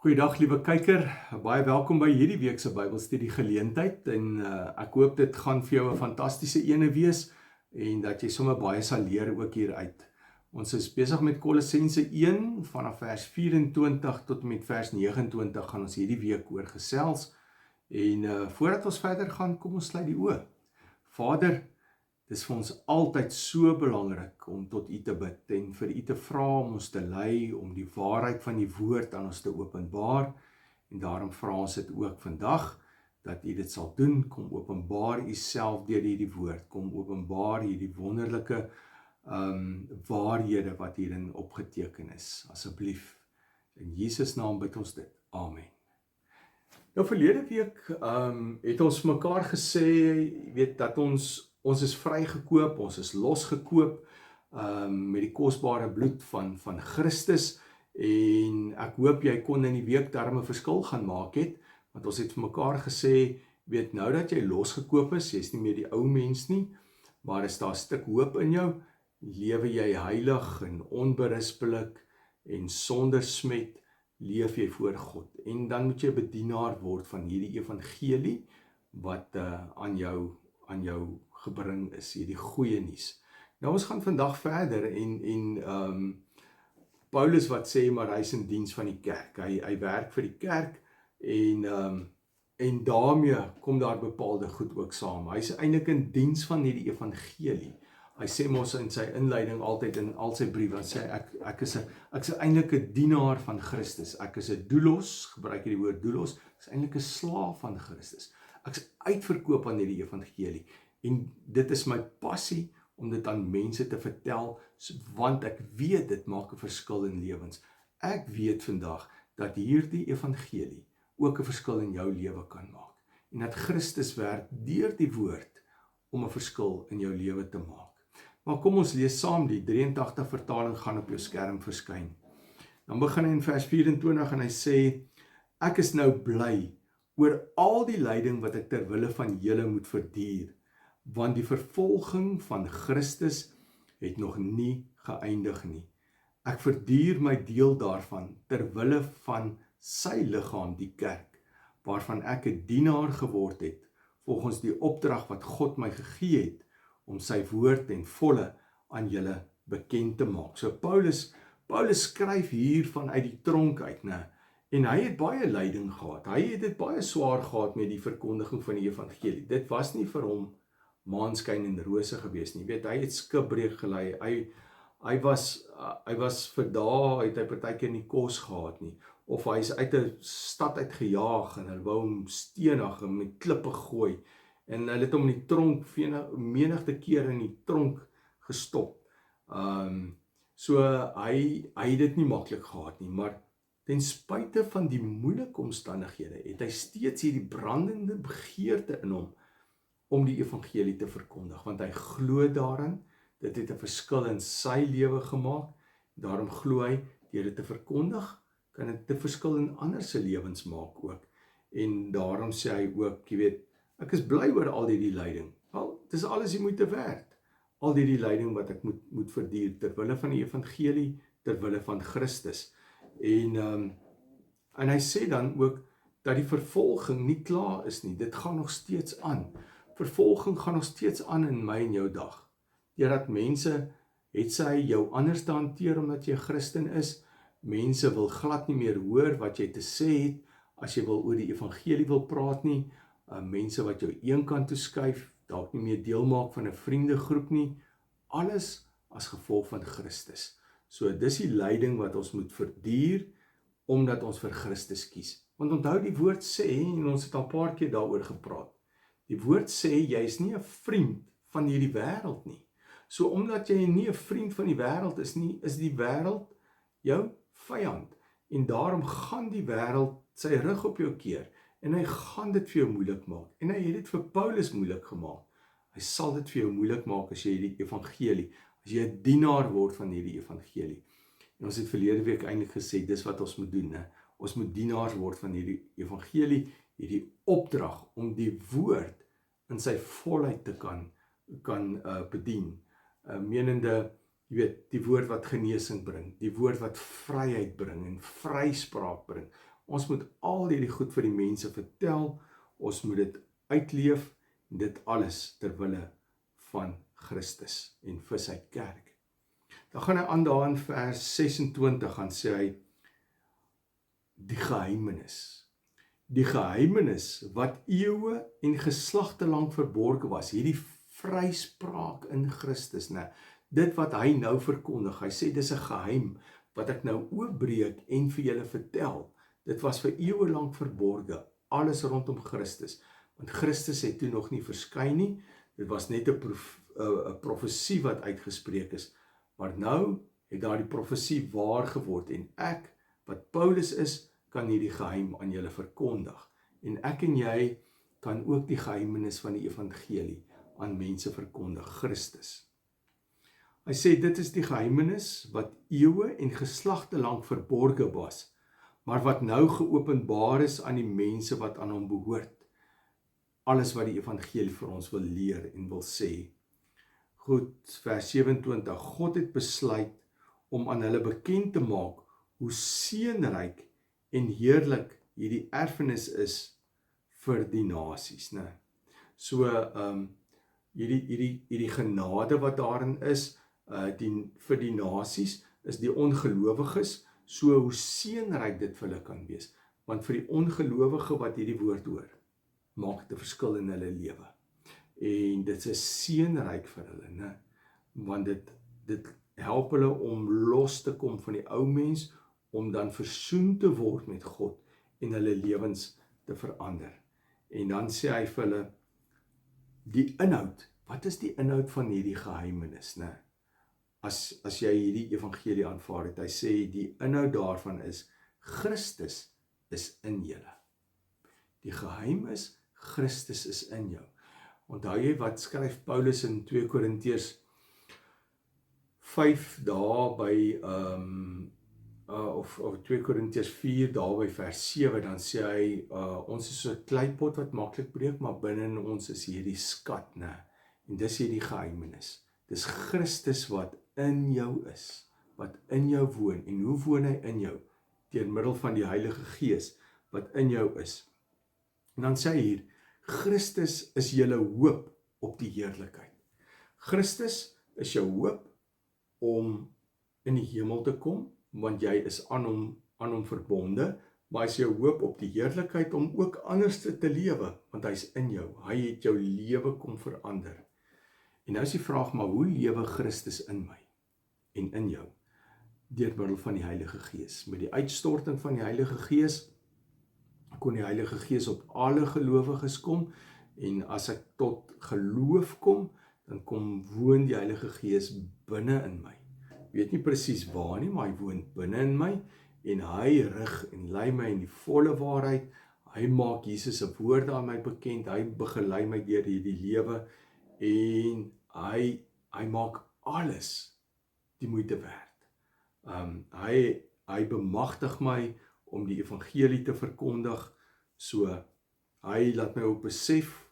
Goeiedag liewe kyker, baie welkom by hierdie week se Bybelstudie geleentheid en ek hoop dit gaan vir jou 'n fantastiese ene wees en dat jy sommer baie sal leer ook hieruit. Ons is besig met Kolossense 1 vanaf vers 24 tot en met vers 29 gaan ons hierdie week oor gesels en voordat ons verder gaan, kom ons sluit die oë. Vader, dit is vir ons altyd so belangrik om tot U te bid en vir U te vra om ons te lei, om die waarheid van die woord aan ons te openbaar. En daarom vra ons dit ook vandag, dat U dit sal doen. Kom openbaar U self deur hierdie woord. Kom openbaar hierdie wonderlike waarhede wat hierin opgeteken is. Asseblief. In Jesus naam bid ons dit. Amen. Nou verlede week het ons mekaar gesê, weet dat ons is vrygekoop, ons is losgekoop met die kosbare bloed van Christus en ek hoop jy kon in die week daarmee 'n verskil gaan maak het, want ons het vir mekaar gesê, weet nou dat jy losgekoop is, jy's nie meer die ou mens nie, maar is daar 'n stuk hoop in jou, lewe jy heilig en onberispelik en sonder smet, leef jy voor God en dan moet jy bedienaar word van hierdie evangelie wat aan jou gebring is, hierdie goeie nuus. Nou ons gaan vandag verder en Paulus wat sê maar hy is in diens van die kerk. Hy werk vir die kerk en daarmee kom daar bepaalde goed ook saam. Hy is eintlik in diens van hierdie evangelie. Hy sê mos in sy inleiding altyd in al sy briewe, hy sê ek is eintlik 'n dienaar van Christus. Ek is 'n doulos, gebruik hy die woord doulos, ek is eintlik 'n slaaf van Christus. Ek is uitverkoop aan hierdie evangelie. En dit is my passie om dit aan mense te vertel, want ek weet dit maak 'n verskil in lewens. Ek weet vandag dat hierdie evangelie ook 'n verskil in jou lewe kan maak. En dat Christus werk deur die woord om 'n verskil in jou lewe te maak. Maar kom ons lees saam, die 83 vertaling gaan op jou skerm verskyn. Dan begin hy in vers 24 en hy sê, ek is nou bly oor al die lyding wat ek ter wille van julle moet verduur, want die vervolging van Christus het nog nie geëindig nie. Ek verduur my deel daarvan ter wille van sy liggaam, die kerk, waarvan ek 'n dienaar geword het, volgens die opdrag wat God my gegee het, om sy woord en volle aan julle bekend te maak. So Paulus skryf hier vanuit die tronk uit, né? En hy het baie lyding gehad. Hy het dit baie swaar gehad met die verkondiging van die evangelie. Dit was nie vir hom maanskyn en rose gewees nie. Weet, hy het skipbreek gelei. Hy was vir dae het hy partykeer nie kos gehad nie. Of hy is uit 'n stad uitgejaag en hulle wou hom stenig en met klippe gooi. En hulle het hom in die tronk menigte keer in die tronk gestop. So hy het dit nie maklik gehad nie, maar ten spyte van die moeilike omstandighede het hy steeds hierdie brandende begeerte in hom om die evangelie te verkondig, want hy glo daarin, dit het 'n verskil in sy lewe gemaak, daarom glo hy, deur dit te verkondig, kan dit 'n verskil in ander se lewens maak ook, en daarom sê hy ook, jy weet, ek is bly oor al hierdie lyding, wel, dit is alles die moeite werd, al hierdie lyding wat ek moet verduur, ter wille van die evangelie, ter wille van Christus, en hy sê dan ook, dat die vervolging nie klaar is nie, dit gaan nog steeds aan, vervolging gaan nog steeds aan in my en jou dag, deurdat mense, het sy jou anders te hanteer, omdat jy 'n Christen is, mense wil glad nie meer hoor wat jy te sê het, as jy wil oor die evangelie wil praat nie, mense wat jou een kant toe skuif, dalk nie meer deel maak van 'n vriendegroep nie, alles as gevolg van Christus. So dis die lyding wat ons moet verduur, omdat ons vir Christus kies. Want onthou die woord sê, en ons het al 'n paar keer daaroor gepraat, die woord sê, jy is nie 'n vriend van hierdie wêreld nie. So omdat jy nie 'n vriend van die wêreld is nie, is die wêreld jou vyand. En daarom gaan die wêreld sy rug op jou keer, en hy gaan dit vir jou moeilik maak. En hy het dit vir Paulus moeilik gemaak. Hy sal dit vir jou moeilik maak as jy die evangelie, as jy 'n dienaar word van hierdie evangelie. En ons het verlede week eintlik gesê, dis wat ons moet doen, né? Ons moet dienaars word van hierdie evangelie, hierdie opdrag om die woord in sy volheid te kan bedien. Menende, jy weet, die woord wat genesing bring, die woord wat vryheid bring en vryspraak bring. Ons moet al hierdie goed vir die mense vertel, ons moet dit uitleef, en dit alles ter wille van Christus en vir sy kerk. Dan gaan hy aan daar in vers 26, gaan sê hy, die geheimenis. Die geheimenis wat eeue en geslagte lank verborge was, hierdie vryspraak in Christus, né? Dit wat hy nou verkondig, hy sê dis 'n geheim wat ek nou oopbreek en vir julle vertel. Dit was vir eeue lank verborge, alles rondom Christus, want Christus het toe nog nie verskyn nie, dit was net 'n profesie wat uitgespreek is, maar nou het daardie profesie waar geword, en ek, wat Paulus is, kan hierdie geheim aan julle verkondig, en ek en jy kan ook die geheimenis van die evangelie aan mense verkondig, Christus. Hy sê, dit is die geheimenis wat eeue en geslagte lank verborge was, maar wat nou geopenbaar is aan die mense wat aan hom behoort. Alles wat die evangelie vir ons wil leer en wil sê. Goed, vers 27, God het besluit om aan hulle bekend te maak hoe seënryk en heerlik hierdie erfenis is vir die nasies, né? So, hierdie genade wat daarin is, vir die nasies, is die ongelowiges, so hoe seënryk dit vir hulle kan wees. Want vir die ongelowige wat hierdie woord hoor, maak dit 'n verskil in hulle lewe. En dit is seënryk vir hulle, né? Want dit help hulle om los te kom van die ou mens, om dan versoen te word met God en hulle lewens te verander. En dan sê hy vir hulle, die inhoud, wat is die inhoud van hierdie geheimenis, né? As jy hierdie evangelie aanvaar het, hy sê die inhoud daarvan is, Christus is in julle. Die geheim is, Christus is in jou. Onthou jy wat skryf Paulus in 2 Korintiërs 5 daar by, of 2 Korintiërs 4 daar by vers 7, dan sê hy, ons is so 'n kleipot wat maklik breek, maar binne in ons is hierdie skat, né? En dis hierdie geheimenis. Dis Christus wat in jou is, wat in jou woon. En hoe woon hy in jou? Deur middel van die Heilige Gees wat in jou is. En dan sê hy hier, Christus is julle hoop op die heerlikheid. Christus is jou hoop om in die hemel te kom, want jy is aan hom verbonde, maar hy is jou hoop op die heerlikheid om ook anders te lewe, want hy is in jou. Hy het jou lewe kom verander. En nou is die vraag, maar hoe lewe Christus in my en in jou? Deur middel van die Heilige Gees. Met die uitstorting van die Heilige Gees, kon die Heilige Gees op alle gelowiges kom, en as ek tot geloof kom, dan kom woon die Heilige Gees binne in my. Ek weet nie presies waar nie, maar hy woon binne in my, en hy rig en lei my in die volle waarheid, hy maak Jesus se woorde aan my bekend, hy begelei my deur hierdie lewe, en hy maak alles die moeite werd. Hy bemagtig my om die evangelie te verkondig, so hy laat my ook besef,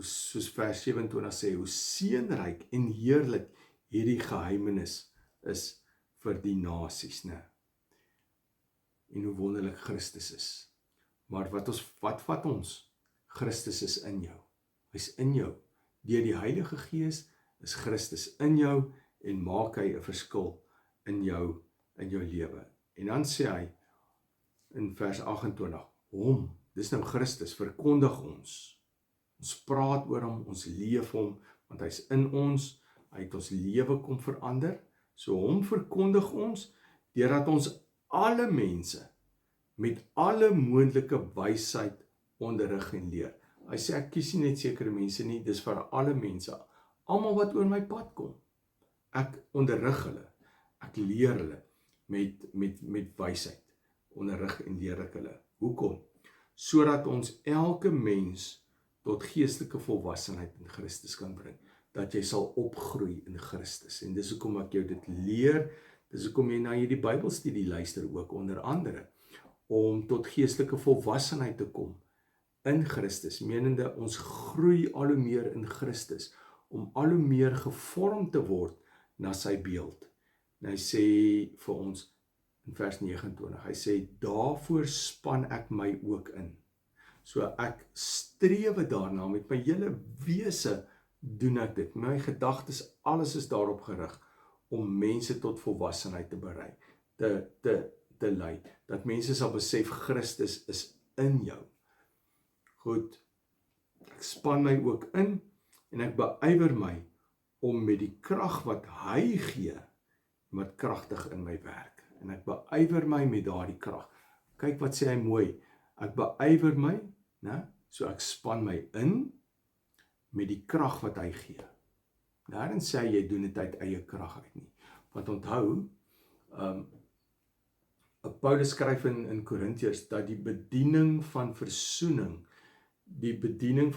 soos vers 27 sê, hoe seënryk en heerlik hierdie geheimenis is vir die nasies, né? En hoe wonderlik Christus is. Maar wat vat ons? Christus is in jou. Hy's in jou. Deur die Heilige Gees is Christus in jou en maak hy 'n verskil in jou lewe. En dan sê hy in vers 28, hom, dis nou Christus, verkondig ons. Ons praat oor hom, ons leef hom, want hy's in ons, hy het ons lewe kom verander. So hom verkondig ons, deurdat ons alle mense met alle moontlike wysheid onderrig en leer. Hy sê, ek kies nie net sekere mense nie, dis vir alle mense, almal wat oor my pad kom. Ek onderrig hulle, ek leer hulle met wysheid, onderrig en leer ek hulle. Hoekom? Sodat ons elke mens tot geestelike volwassenheid in Christus kan bring, dat jy sal opgroei in Christus. En dis hoekom ek jou dit leer, dis hoekom jy na hierdie Bybelstudie luister ook, onder andere, om tot geestelike volwassenheid te kom in Christus, menende ons groei al hoe meer in Christus, om al hoe meer gevorm te word na sy beeld. En hy sê vir ons, in vers 29. Hy sê, daarvoor span ek my ook in. So ek strewe daarna, met my hele wese doen ek dit. My gedagtes, alles is daarop gerig, om mense tot volwassenheid te berei, te lei, dat mense sal besef, Christus is in jou. Goed, ek span my ook in, en ek beywer my, om met die krag wat hy gee, wat kragtig in my werk, en ek beywer my met daardie krag. Kyk wat sê hy mooi, ek beywer my, so ek span my in, met die krag wat hy gee. Daarin sê hy, jy doen dit uit eie krag uit nie. Want onthou, Paulus skryf in Korintiërs, dat die bediening van versoening, die bediening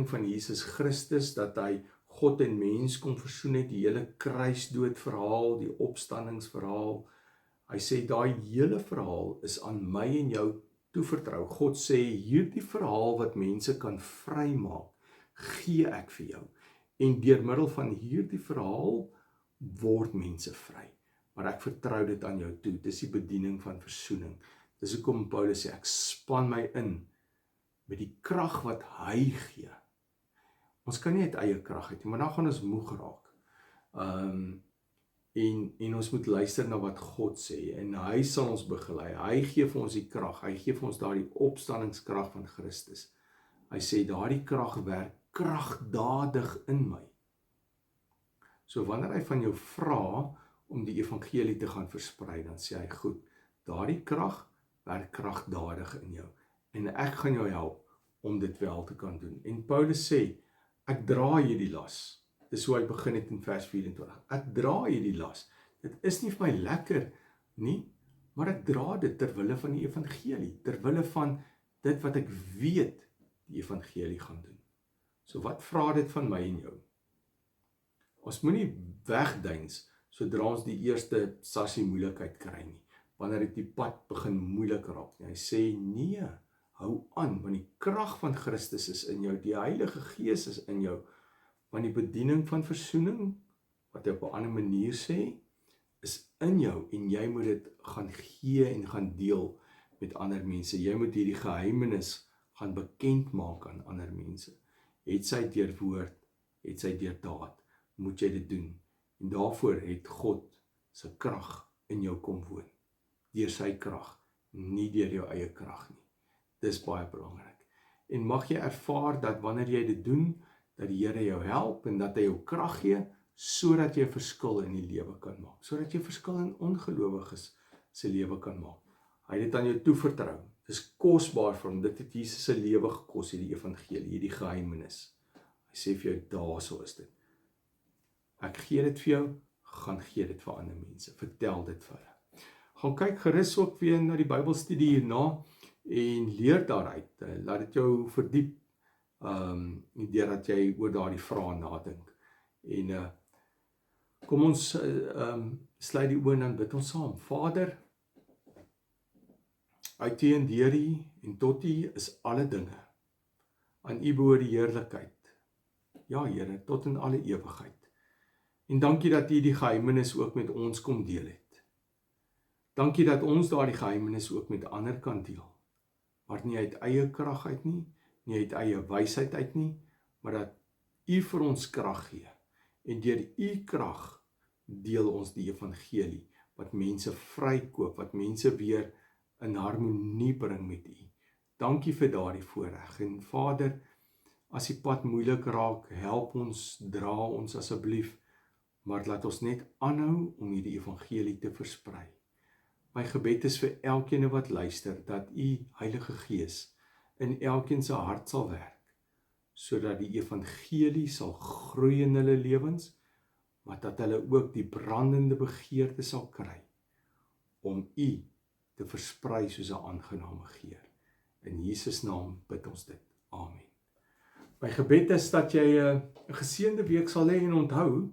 van Jesus Christus, dat hy God en mens kom versoen het, die hele kruisdood verhaal, die opstandingsverhaal, hy sê, daai hele verhaal is aan my en jou toevertrou. God sê, hierdie verhaal wat mense kan vrymaak, gee ek vir jou. En deur middel van hierdie verhaal, word mense vry. Maar ek vertrou dit aan jou toe. Dis die bediening van versoening. Dis hoekom Paulus sê, ek span my in, met die krag wat hy gee. Ons kan nie uit eie krag uit, maar dan gaan ons moeg raak. En ons moet luister na wat God sê, en hy sal ons begelei. Hy gee vir ons die krag, hy gee vir ons daardie opstandingskrag van Christus. Hy sê, daardie krag werk kragdadig in my. So wanneer hy van jou vra om die evangelie te gaan versprei, dan sê hy, goed, daardie krag werk kragdadig in jou, en ek gaan jou help om dit wel te kan doen. En Paulus sê, ek dra hierdie las. Dis hoe hy begin het in vers 24. Ek dra hierdie las. Dit is nie vir my lekker nie, maar ek dra dit terwille van die evangelie, terwille van dit wat ek weet die evangelie gaan doen. So wat vra dit van my en jou? Ons moenie wegdeins sodra ons die eerste sassie moeilikheid kry nie, wanneer dit die pad begin moeilik raak nie. Hy sê, nee, hou aan, want die krag van Christus is in jou, die Heilige Gees is in jou, want die bediening van versoening, wat hy op 'n ander manier sê, is in jou, en jy moet dit gaan gee en gaan deel met ander mense. Jy moet hierdie geheimenis gaan bekend maak aan ander mense. Het sy deur woord, het sy deur daad, moet jy dit doen. En daarvoor het God se krag in jou kom woon. Deur sy krag, nie deur jou eie krag nie. Dis baie belangrik. En mag jy ervaar dat wanneer jy dit doen, dat die Here jou help en dat hy jou krag gee, sodat jy 'n verskil in die lewe kan maak. Sodat jy 'n verskil in ongelowiges se lewe kan maak. Hy het dit aan jou toevertrou. Dis kosbaar vir hom. Dit het Jesus se lewe gekos, hierdie evangelie, hierdie geheimenis. Hy sê vir jou, daarso is dit. Ek gee dit vir jou, gaan gee dit vir ander mense. Vertel dit vir hulle. Gaan kyk gerus ook weer na die Bybelstudie hierna en leer daaruit. Laat dit jou verdiep, deurdat jy oor daardie vrae nadink. En kom ons sluit die oë en bid ons saam. Vader, uit U en deur U en tot U is alle dinge. Aan U behoort die heerlikheid. Ja, Here, tot in alle ewigheid. En dankie dat U die geheimenis ook met ons kom deel het. Dankie dat ons daardie geheimenis ook met ander kan deel. Maar nie uit eie krag uit nie, nie uit eie wysheid uit nie, maar dat U vir ons krag gee. En deur U krag deel ons die evangelie, wat mense vrykoop, wat mense weer in harmonie bring met U. Dankie vir daardie voorreg. En Vader, as die pad moeilik raak, help ons, dra ons asseblief, maar laat ons net aanhou om hierdie evangelie te versprei. My gebed is vir elkeen wat luister, dat U Heilige Gees in elkeen se hart sal werk, sodat die evangelie sal groei in hulle lewens, maar dat hulle ook die brandende begeerte sal kry, om U te versprei soos 'n aangename geur. In Jesus naam bid ons dit. Amen. My gebed is dat jy 'n geseënde week sal hê en onthou,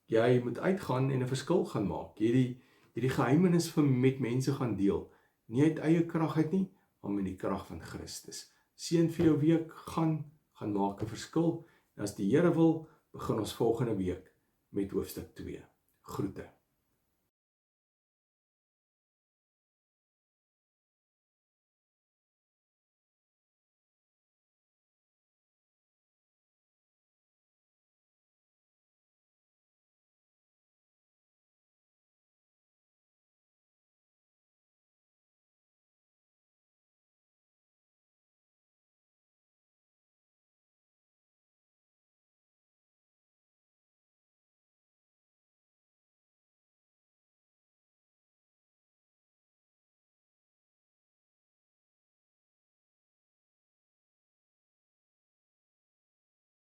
jy moet uitgaan en 'n verskil gaan maak. Hierdie geheimenis met mense gaan deel. Nie uit eie krag uit nie, maar met die krag van Christus. Seën vir jou week, gaan maak 'n verskil. En as die Here wil, begin ons volgende week met hoofstuk 2. Groete.